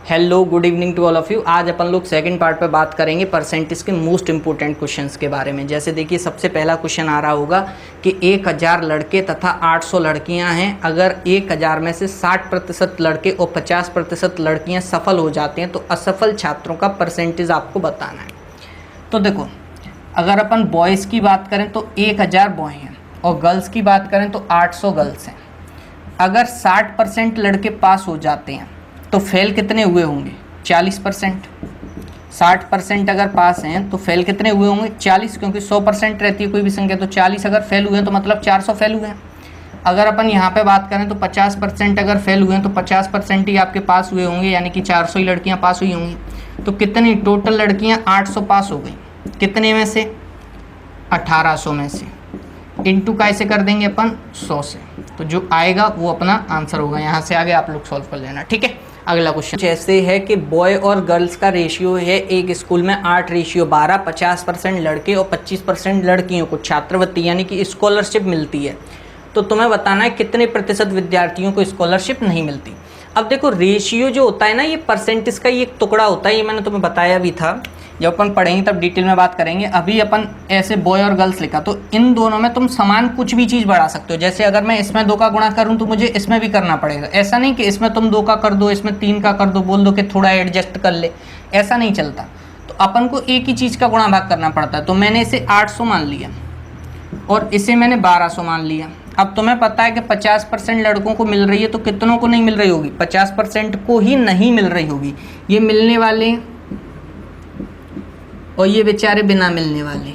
Hello good evening to all of you. आज अपन लोग सेकंड पार्ट पे बात करेंगे परसेंटेज के मोस्ट इंपॉर्टेंट क्वेश्चंस के बारे में। जैसे देखिए सबसे पहला क्वेश्चन आ रहा होगा कि 1000 लड़के तथा 800 लड़कियां हैं, अगर 1000 में से 60% लड़के और 50% लड़कियां सफल हो जाते हैं तो असफल छात्रों का परसेंटेज आपको बताना है। तो देखो अगर अपन बॉयज़ की बात करें तो 1000 बॉय हैं और गर्ल्स की बात करें तो 800 गर्ल्स हैं। अगर 60% लड़के पास हो जाते हैं तो फेल कितने हुए होंगे? 40%। 60% अगर पास हैं तो फेल कितने हुए होंगे? 40, क्योंकि 100% रहती है कोई भी संख्या, तो 40 अगर फेल हुए हैं तो मतलब 400 फेल हुए हैं। अगर अपन यहाँ पे बात करें तो 50% अगर फेल हुए हैं तो 50% ही आपके पास हुए होंगे, यानी कि 400 ही लड़कियाँ पास हुई होंगी। तो कितनी टोटल लड़कियाँ? 800 पास हो गई। कितने में से? 1800 में से। इंटू कैसे कर देंगे अपन? 100 से। तो जो आएगा वो अपना आंसर होगा। यहाँ से आगे आप लोग सॉल्व कर लेना, ठीक है। अगला क्वेश्चन जैसे है कि बॉय और गर्ल्स का रेशियो है एक स्कूल में 8:12, 50% लड़के और 25% लड़कियों को छात्रवृत्ति यानी कि स्कॉलरशिप मिलती है। तो तुम्हें बताना है कितने प्रतिशत विद्यार्थियों को स्कॉलरशिप नहीं मिलती। अब देखो रेशियो जो होता है ना, ये परसेंटेज का ही एक टुकड़ा होता है। ये मैंने तुम्हें बताया भी था, जब अपन पढ़ेंगे तब डिटेल में बात करेंगे। अभी अपन ऐसे बॉय और गर्ल्स लिखा, तो इन दोनों में तुम समान कुछ भी चीज़ बढ़ा सकते हो। जैसे अगर मैं इसमें 2 का गुणा करूं तो मुझे इसमें भी करना पड़ेगा। ऐसा नहीं कि इसमें तुम 2 का कर दो, इसमें 3 का कर दो, बोल दो कि थोड़ा एडजस्ट कर ले, ऐसा नहीं चलता। तो अपन को एक ही चीज़ का गुणा भाग करना पड़ता है। तो मैंने इसे 800 मान लिया और इसे मैंने 1200 मान लिया। अब तुम्हें पता है कि 50% लड़कों को मिल रही है, तो कितनों को नहीं मिल रही होगी? 50% को ही नहीं मिल रही होगी। ये मिलने वाले और ये बेचारे बिना मिलने वाले,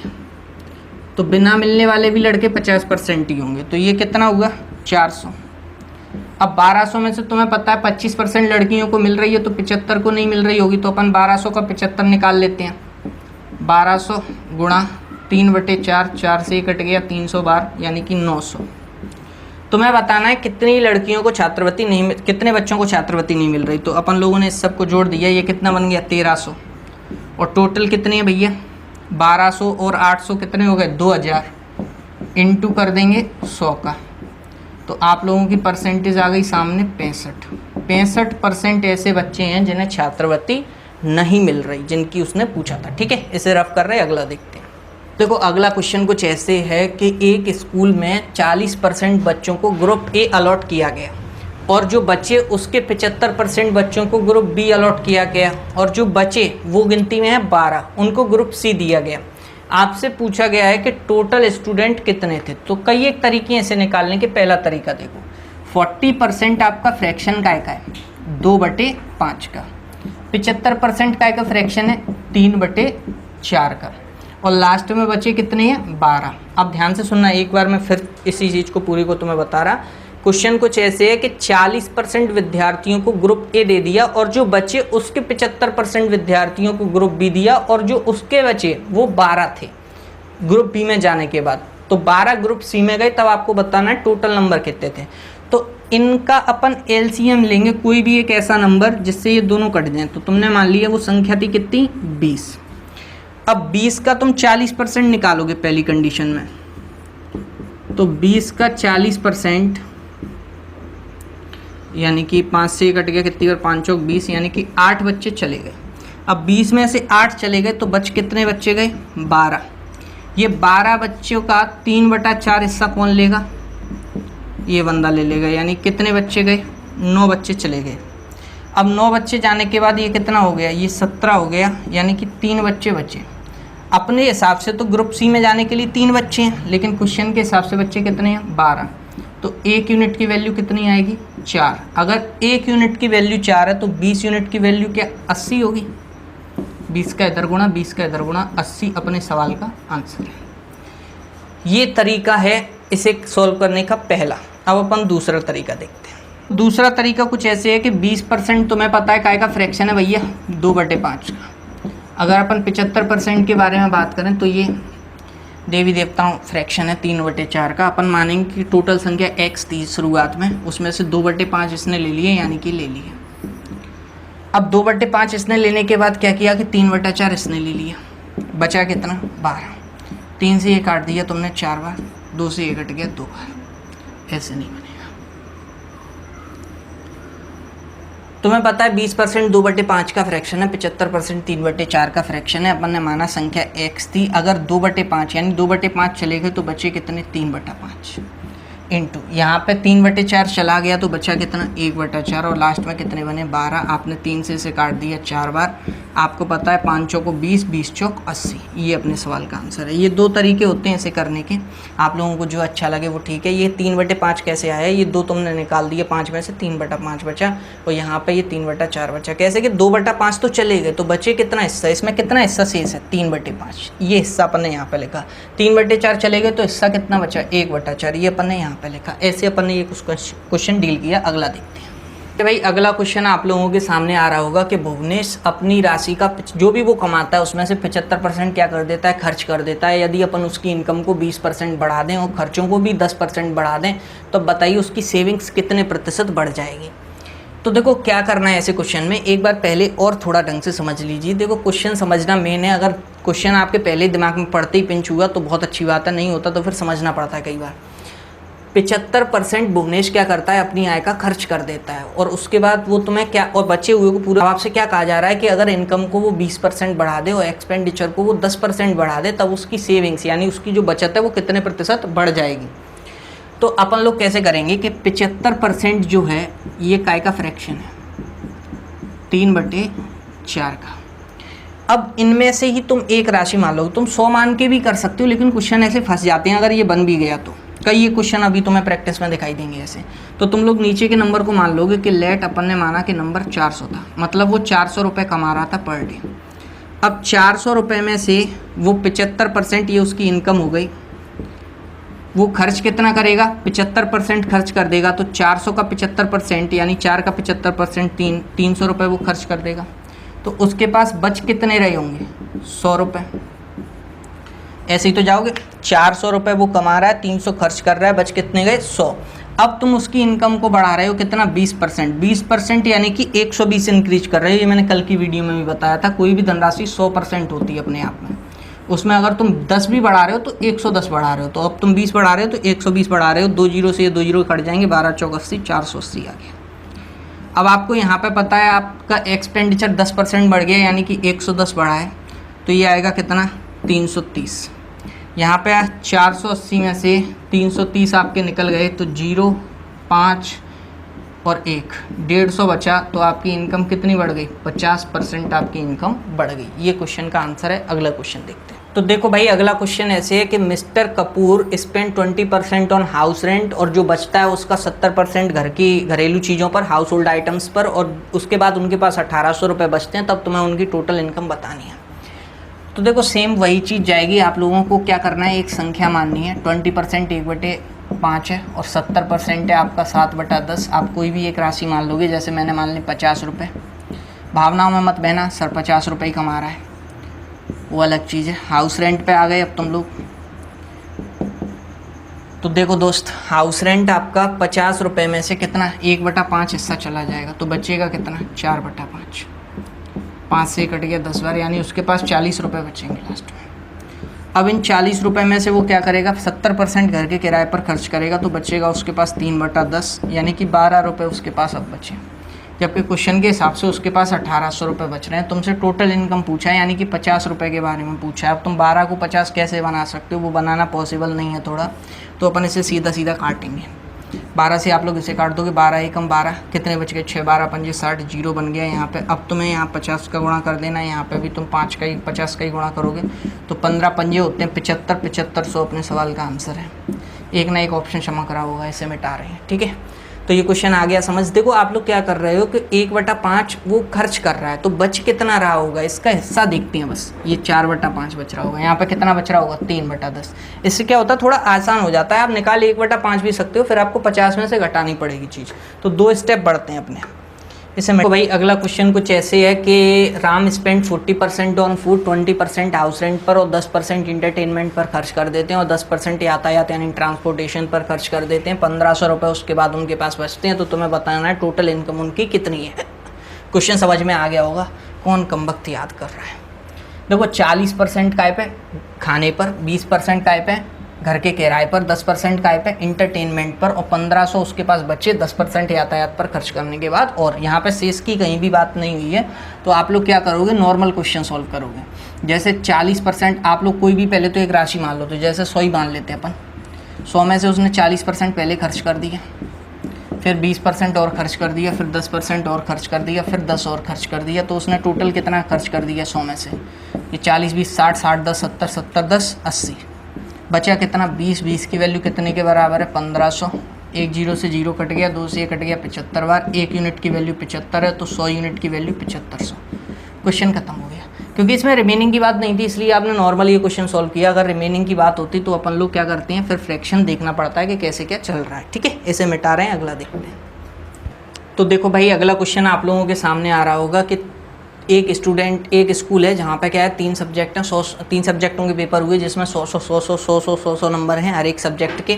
तो बिना मिलने वाले भी लड़के 50% ही होंगे। तो ये कितना हुआ? 400। अब 1200 में से तुम्हें पता है 25% लड़कियों को मिल रही है, तो 75 को नहीं मिल रही होगी। तो अपन 1200 का 75 निकाल लेते हैं। 1200 गुणा 3/4, 4 से ही कट गया, 300 बार यानी कि 900। तुम्हें बताना है कितनी लड़कियों को छात्रवृत्ति नहीं, कितने बच्चों को छात्रवृत्ति नहीं मिल रही। तो अपन लोगों ने इस सबको जोड़ दिया, ये कितना बन गया? 1300। और टोटल कितनी है भैया? 1200 और 800 कितने हो गए? 2000। इंटू कर देंगे 100 का, तो आप लोगों की परसेंटेज आ गई सामने 65% ऐसे बच्चे हैं जिन्हें छात्रवृत्ति नहीं मिल रही, जिनकी उसने पूछा था, ठीक है। इसे रफ कर रहे हैं, अगला देखते हैं। देखो अगला क्वेश्चन कुछ ऐसे है कि एक स्कूल में 40% बच्चों को ग्रुप ए अलॉट किया गया और जो बचे उसके 75% बच्चों को ग्रुप बी अलॉट किया गया, और जो बचे वो गिनती में है 12, उनको ग्रुप सी दिया गया। आपसे पूछा गया है कि टोटल स्टूडेंट कितने थे। तो कई एक तरीके ऐसे निकालने के। पहला तरीका देखो, 40% आपका फ्रैक्शन काय का है? 2/5 का। 75% काय का फ्रैक्शन है? 3/4 का। और लास्ट में बचे कितने हैं? 12। अब ध्यान से सुनना, एक बार मैं फिर इसी चीज़ को पूरी को तुम्हें बता रहा। क्वेश्चन कुछ ऐसे है कि 40% विद्यार्थियों को ग्रुप ए दे दिया और जो बचे उसके 75% विद्यार्थियों को ग्रुप बी दिया, और जो उसके बचे वो 12 थे ग्रुप बी में जाने के बाद। तो 12 ग्रुप सी में गए, तब आपको बताना है टोटल नंबर कितने थे। तो इनका अपन एलसीएम लेंगे, कोई भी एक ऐसा नंबर जिससे ये दोनों कट जाएं। तो तुमने मान लिया वो संख्या थी कितनी? 20। अब 20 का तुम 40% निकालोगे पहली कंडीशन में, तो 20 का 40% यानी कि 5 से कट गया, कितनी बार? 5 चौक 20, यानी कि 8 बच्चे चले गए। अब 20 में से 8 चले गए तो कितने बच्चे गए? 12। ये 12 बच्चों का 3/4 हिस्सा कौन लेगा? ये बंदा ले लेगा, यानी कितने बच्चे गए? 9 बच्चे चले गए। अब 9 बच्चे जाने के बाद ये कितना हो गया? ये 17 हो गया, यानी कि 3 बच्चे बचे। अपने हिसाब से तो ग्रुप सी में जाने के लिए 3 बच्चे हैं, लेकिन क्वेश्चन के हिसाब से बच्चे कितने हैं? 12। तो 1 यूनिट की वैल्यू कितनी आएगी? 4। अगर 1 यूनिट की वैल्यू 4 है तो 20 यूनिट की वैल्यू क्या? 80 होगी। 20 का इधर गुणा 20 का इधर गुणा 80 अपने सवाल का आंसर है। ये तरीका है इसे सॉल्व करने का पहला। अब अपन दूसरा तरीका देखते हैं। दूसरा तरीका कुछ ऐसे है कि 20% तुम्हें पता है काय का फ्रैक्शन है भैया? 2/5 का। अगर अपन 75% के बारे में बात करें तो ये देवी देवताओं फ्रैक्शन है 3/4 का। अपन मानेंगे कि टोटल संख्या x थी शुरुआत में, उसमें से 2/5 इसने ले लिए, यानी कि ले लिए। अब 2/5 इसने लेने के बाद क्या किया कि 3/4 इसने ले लिया, बचा कितना? 12। 3 से ये काट दिया तुमने 4 बार, 2 से ये कट गया 2 बार। ऐसे नहीं बनेगा। तुम्हें पता है 20% 2/5 का फ्रैक्शन है, 75% 3/4 का फ्रैक्शन है। अपन ने माना संख्या x थी, अगर 2/5 यानी 2/5 चले गए तो बचे कितने 3/5 इंटू यहाँ पे 3/4 चला गया तो बचा कितना 1/4 और लास्ट में कितने बने 12। आपने 3 से इसे काट दिया 4 बार। आपको पता है 5 चौको 20, 20 चौक 80। ये अपने सवाल का आंसर है। ये 2 तरीके होते हैं इसे करने के, आप लोगों को जो अच्छा लगे वो ठीक है। ये 3/5 कैसे आया, ये 2 तुमने निकाल दिए, 5 में से 3/5 बचा और यहाँ पे ये 3/4 बचा। कैसे कि 2/5 तो चले गए तो बचे कितना हिस्सा, इसमें कितना हिस्सा शेष है 3/5। ये हिस्सा अपन ने यहाँ पे लिखा, 3/4 चले गए तो हिस्सा कितना बचा 1/4, ये अपन ने यहाँ पे लिखा। ऐसे अपन ने ये कुछ क्वेश्चन डील किया। अगला देखते हैं। तो भाई अगला क्वेश्चन आप लोगों के सामने आ रहा होगा कि भुवनेश अपनी राशि का जो भी वो कमाता है उसमें से 75% क्या कर देता है, खर्च कर देता है। यदि अपन उसकी इनकम को 20% बढ़ा दें और खर्चों को भी 10% बढ़ा दें तो बताइए उसकी सेविंग्स कितने प्रतिशत बढ़ जाएगी। तो देखो क्या करना है ऐसे क्वेश्चन में, एक बार पहले और थोड़ा ढंग से समझ लीजिए। देखो क्वेश्चन समझना मेन है। अगर क्वेश्चन आपके पहले दिमाग में पढ़ते ही पिंच हुआ तो बहुत अच्छी बात है, नहीं होता तो फिर समझना पड़ता है कई बार। 75% भुवनेश क्या करता है, अपनी आय का खर्च कर देता है और उसके बाद वो तुम्हें क्या, और बचे हुए को पूरा आपसे क्या कहा जा रहा है कि अगर इनकम को वो 20% बढ़ा दे और एक्सपेंडिचर को वो 10% बढ़ा दे तब उसकी सेविंग्स यानी उसकी जो बचत है वो कितने प्रतिशत बढ़ जाएगी। तो अपन लोग कैसे करेंगे कि 75% जो है ये काय का फ्रैक्शन है 3/4 का। अब इनमें से ही तुम एक राशि मान लो, तुम 100 मान के भी कर सकते हो लेकिन क्वेश्चन ऐसे फंस जाते हैं अगर ये बन भी गया तो। कई ये क्वेश्चन अभी तुम्हें प्रैक्टिस में दिखाई देंगे ऐसे। तो तुम लोग नीचे के नंबर को मान लोगे कि लेट अपन ने माना कि नंबर 400 था, मतलब वो 400 रुपये कमा रहा था पर डे। अब 400 रुपये में से वो 75% ये उसकी इनकम हो गई, वो खर्च कितना करेगा 75% खर्च कर देगा। तो 400 का 75% यानी 4 का 75% 300 रुपये वो खर्च कर देगा। तो उसके पास बच कितने रहे होंगे 100 रुपये। ऐसे ही तो जाओगे, 400 रुपये वो कमा रहा है, 300 खर्च कर रहा है, बच कितने गए 100। अब तुम उसकी इनकम को बढ़ा रहे हो कितना 20%। 20% यानी कि 120 इंक्रीज कर रहे हो। ये मैंने कल की वीडियो में भी बताया था, कोई भी धनराशि 100% होती है अपने आप में। उसमें अगर तुम 10 भी बढ़ा रहे हो तो 110 बढ़ा रहे हो। तो अब तुम 20 बढ़ा रहे हो तो 120 बढ़ा रहे हो। 2 जीरो से ये 2 जीरो कट जाएंगे, 12 चौक 80, 480 आ गया। अब आपको यहाँ पे पता है आपका एक्सपेंडिचर 10% बढ़ गया यानी कि 110 बढ़ा है तो ये आएगा कितना 330। यहाँ पे 480 में से 330 आपके निकल गए तो 0, 5 और 1, 150 बचा। तो आपकी इनकम कितनी बढ़ गई 50% आपकी इनकम बढ़ गई। ये क्वेश्चन का आंसर है। अगला क्वेश्चन देखते हैं। तो देखो भाई अगला क्वेश्चन ऐसे है कि mister Kapoor spend 20% on house rent और जो बचता है उसका 70% घर की घरेलू चीज़ों पर, हाउस होल्ड आइटम्स पर, और उसके बाद उनके पास 1800 रुपये बचते हैं। तब तुम्हें उनकी टोटल इनकम बतानी है। तो देखो सेम वही चीज़ जाएगी। आप लोगों को क्या करना है, एक संख्या माननी है। 20% 1/5 है और 70% है आपका 7/10। आप कोई भी एक राशि मान लोगे, जैसे मैंने मान ली 50 रुपये। भावनाओं में मत बहना, सर 50 रुपये ही कमा रहा है, वो अलग चीज़ है। हाउस रेंट पे आ गए अब तुम लोग। तो देखो दोस्त, हाउस रेंट आपका 50 रुपये में से कितना 1/5 हिस्सा चला जाएगा तो बचेगा कितना 4/5। 5 से कट गया 10 बार यानी उसके पास 40 रुपये बचेंगे लास्ट में। अब इन 40 रुपये में से वो क्या करेगा 70% घर के किराए पर खर्च करेगा तो बचेगा उसके पास 3/10 यानी कि 12 रुपये उसके पास अब बचे। जबकि क्वेश्चन के हिसाब से उसके पास 1800 रुपये बच रहे हैं। तुमसे टोटल इनकम पूछा है यानी कि 50 रुपये के बारे में पूछा है। अब तुम 12 को 50 कैसे बना सकते हो, वो बनाना पॉसिबल नहीं है थोड़ा, तो अपन इसे सीधा सीधा काटेंगे। 12 से आप लोग इसे काट दोगे, 12 एकम 12, कितने बच गए 6, 12 पंजे 60, 0 बन गया यहाँ पे। अब तुम्हें यहाँ 50 का गुणा कर देना है, यहाँ पे भी तुम 50 का ही गुणा करोगे तो 15 पंजे होते हैं 75, 7500 अपने सवाल का आंसर है। एक ना एक ऑप्शन चमक रहा होगा, इसे मिटा रहे हैं, ठीक है। तो ये क्वेश्चन आ गया समझ। देखो आप लोग क्या कर रहे हो कि 1/5 वो खर्च कर रहा है तो बच कितना रहा होगा, इसका हिस्सा देखते हैं बस। ये 4/5 बच रहा होगा, यहाँ पे कितना बच रहा होगा 3/10। इससे क्या होता है थोड़ा आसान हो जाता है। आप निकाल 1/5 भी सकते हो, फिर आपको 50 में से घटानी पड़ेगी चीज़। तो 2 स्टेप बढ़ते हैं अपने इसे। तो भाई अगला क्वेश्चन कुछ ऐसे है कि Ram spend 40% on food, 20% house rent पर और 10% इंटरटेनमेंट पर खर्च कर देते हैं और 10% यातायात यानी ट्रांसपोर्टेशन पर खर्च कर देते हैं। 1500 रुपये उसके बाद उनके पास बचते हैं। तो तुम्हें बताना है टोटल इनकम उनकी कितनी है। क्वेश्चन समझ में आ गया होगा। कौन कमबख्त याद कर रहा है। देखो 40% काय पे खाने पर, 20% काय पे घर के किराए पर, 10% काय पे, इंटरटेनमेंट पर, और 1500 उसके पास बचे 10% यातायात पर खर्च करने के बाद। और यहाँ पे शेष की कहीं भी बात नहीं हुई है, तो आप लोग क्या करोगे, नॉर्मल क्वेश्चन सॉल्व करोगे। जैसे 40% आप लोग कोई भी पहले तो एक राशि मान लो, तो जैसे 100 ही मान लेते हैं अपन। 100 में से उसने 40% पहले खर्च कर दिया, फिर 20% और खर्च कर दिया, फिर 10% और खर्च कर दिया, फिर 10 और खर्च कर दिया, तो उसने टोटल कितना खर्च कर दिया 100 में से? ये 40 20 60 60 10 70 70 10 80, बचा कितना 20। 20 की वैल्यू कितने के बराबर है? 1500। एक जीरो से जीरो कट गया, 2 से ये कट गया 75 बार, 1 यूनिट की वैल्यू 75 है, तो 100 यूनिट की वैल्यू 7500। क्वेश्चन खत्म हो गया। क्योंकि इसमें रिमेनिंग की बात नहीं थी, इसलिए आपने नॉर्मल ये क्वेश्चन सॉल्व किया। अगर रिमेनिंग की बात होती तो अपन लोग क्या करते हैं, फिर फ्रैक्शन देखना पड़ता है कि कैसे क्या चल रहा है। ठीक है, इसे मिटा रहे हैं, अगला देखते हैं। तो देखो भाई, अगला क्वेश्चन आप लोगों के सामने आ रहा होगा कि एक स्कूल है जहाँ पे क्या है 3 सब्जेक्ट हैं, 3 सब्जेक्टों के पेपर हुए, जिसमें 100 नंबर हैं हर एक सब्जेक्ट के।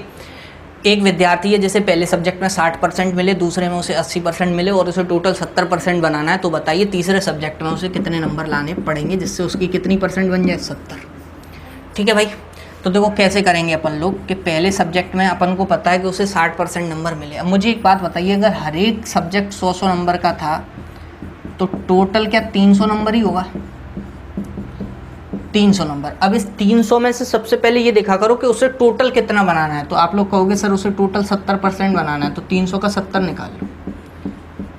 एक विद्यार्थी है जैसे पहले सब्जेक्ट में 60% मिले, दूसरे में उसे 80% मिले, और उसे टोटल 70% बनाना है। तो बताइए तीसरे सब्जेक्ट में उसे कितने नंबर लाने पड़ेंगे जिससे उसकी कितनी परसेंट बन जाए? 70। ठीक है भाई, तो देखो कैसे करेंगे अपन लोग कि पहले सब्जेक्ट में अपन को पता है कि उसे 60% नंबर मिले। अब मुझे एक बात बताइए, अगर हर एक सब्जेक्ट 100 नंबर का था तो टोटल क्या 300 नंबर ही होगा? 300 नंबर। अब इस 300 में से सबसे पहले ये देखा करो कि उसे टोटल कितना बनाना है। तो आप लोग कहोगे सर उसे टोटल 70% बनाना है, तो 300 का 70 निकाल लो,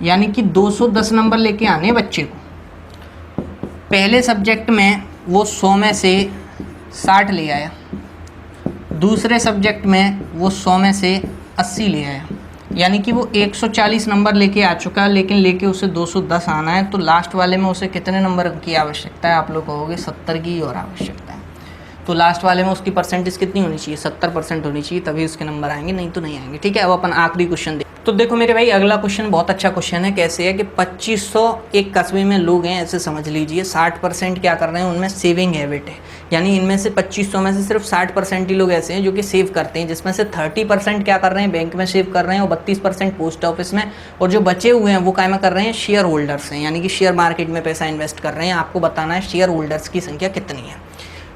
यानी कि 210 नंबर लेके आने बच्चे को। पहले सब्जेक्ट में वो 100 में से 60 ले आया, दूसरे सब्जेक्ट में वो 100 में से 80 ले आया, यानी कि वो 140 नंबर लेके आ चुका है, लेकिन लेके उसे 210 आना है। तो लास्ट वाले में उसे कितने नंबर की आवश्यकता है? आप लोग कहोगे 70 की और आवश्यकता है। तो लास्ट वाले में उसकी परसेंटेज कितनी होनी चाहिए? 70% होनी चाहिए, तभी उसके नंबर आएंगे, नहीं तो नहीं आएंगे। ठीक है, अब अपन आखिरी क्वेश्चन देख। तो देखो मेरे भाई, अगला क्वेश्चन बहुत अच्छा क्वेश्चन है। कैसे है कि 2500 एक कस्बे में लोग हैं, ऐसे समझ लीजिए। 60% क्या कर रहे हैं, उनमें सेविंग हैबिट है, यानी इनमें से 2500 में से सिर्फ 60% ही लोग ऐसे हैं जो कि सेव करते हैं, जिसमें से 30% क्या कर रहे हैं, बैंक में सेव कर रहे हैं, और 32% पोस्ट ऑफिस में, और जो बचे हुए हैं वो क्या में कर रहे हैं, शेयर होल्डर्स हैं, यानी कि शेयर मार्केट में पैसा इन्वेस्ट कर रहे हैं। आपको बताना है शेयर होल्डर्स की संख्या कितनी है।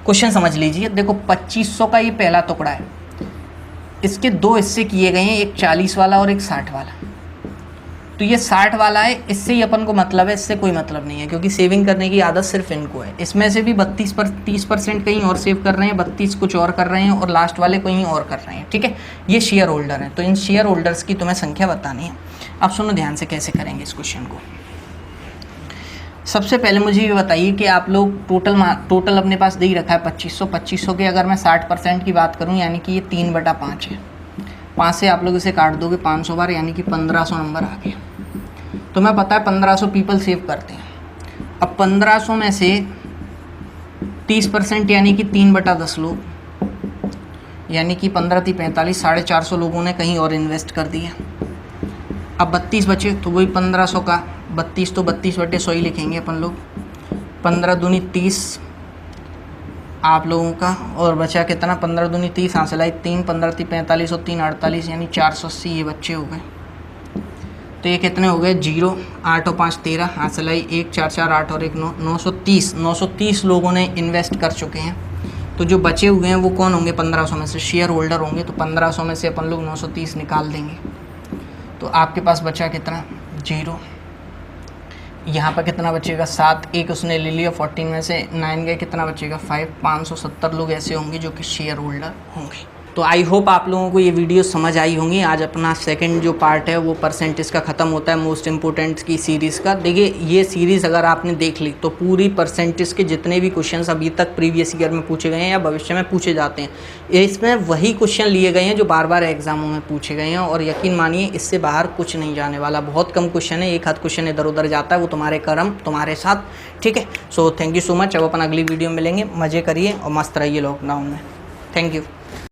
क्वेश्चन समझ लीजिए। देखो 2500 का ये पहला टुकड़ा है, इसके 2 हिस्से किए गए हैं, एक 40 वाला और एक 60 वाला। तो ये 60 वाला है, इससे ही अपन को मतलब है, इससे कोई मतलब नहीं है, क्योंकि सेविंग करने की आदत सिर्फ इनको है। इसमें से भी 30% कहीं और सेव कर रहे हैं, 32 कुछ और कर रहे हैं, और लास्ट वाले कहीं और कर रहे हैं। ठीक है, ये शेयर होल्डर है। तो इन शेयर होल्डर्स की तुम्हें संख्या बतानी है। अब सुनो ध्यान से कैसे करेंगे इस क्वेश्चन को। सबसे पहले मुझे ये बताइए कि आप लोग टोटल अपने पास दे ही रखा है 2500 के, अगर मैं 60% की बात करूं, यानी कि ये 3/5 है। 5 से आप लोग इसे काट दोगे 500 बार, यानी कि 1500 नंबर आ गया। तो मैं पता है 1500 पीपल सेव करते हैं। अब 1500 में से 30% यानी कि 3/10 लोग, यानी कि 15 × 3 = 45, 450 लोगों ने कहीं और इन्वेस्ट कर दिया। अब 32 बचे, तो वही 1500 का 32, तो 32/100 ही लिखेंगे अपन लोग। 15 दूनी 30 आप लोगों का, और बचा कितना, 15 दूनी 30, हासिल आई 3, 15 × 3 = 45 और 3 × 48, यानी 480 ये बच्चे हो गए। तो ये कितने हो गए, 0, 8 और 5 13, हासिल आई 1, 4 4 8 और 1 9, 930 लोगों ने इन्वेस्ट कर चुके हैं। तो जो बचे हुए हैं वो कौन होंगे, 1500 में से शेयर होल्डर होंगे। तो 1500 में से अपन लोग 930 निकाल देंगे, तो आपके पास बचा कितना, 0। यहाँ पर कितना बचेगा, 7, 1 उसने ले लिया, 14 में से 9 गए, कितना बचेगा, 5। 570 लोग ऐसे होंगे जो कि शेयर होल्डर होंगे। तो आई होप आप लोगों को ये वीडियो समझ आई होंगी। आज अपना सेकंड जो पार्ट है वो परसेंटेज का ख़त्म होता है, मोस्ट इम्पोर्टेंट की सीरीज़ का। देखिए ये सीरीज़ अगर आपने देख ली तो पूरी परसेंटेज के जितने भी क्वेश्चंस अभी तक प्रीवियस ईयर में पूछे गए हैं या भविष्य में पूछे जाते हैं, इसमें वही क्वेश्चन लिए गए हैं जो बार बार एग्जामों में पूछे गए हैं। और यकीन मानिए इससे बाहर कुछ नहीं जाने वाला, बहुत कम क्वेश्चन है, एक आध क्वेश्चन इधर उधर जाता है, वो तुम्हारे कर्म तुम्हारे साथ। ठीक है, so thank you so much. अब अपन अगली वीडियो में मिलेंगे, मज़े करिए और मस्त रहिए लॉकडाउन में। Thank you.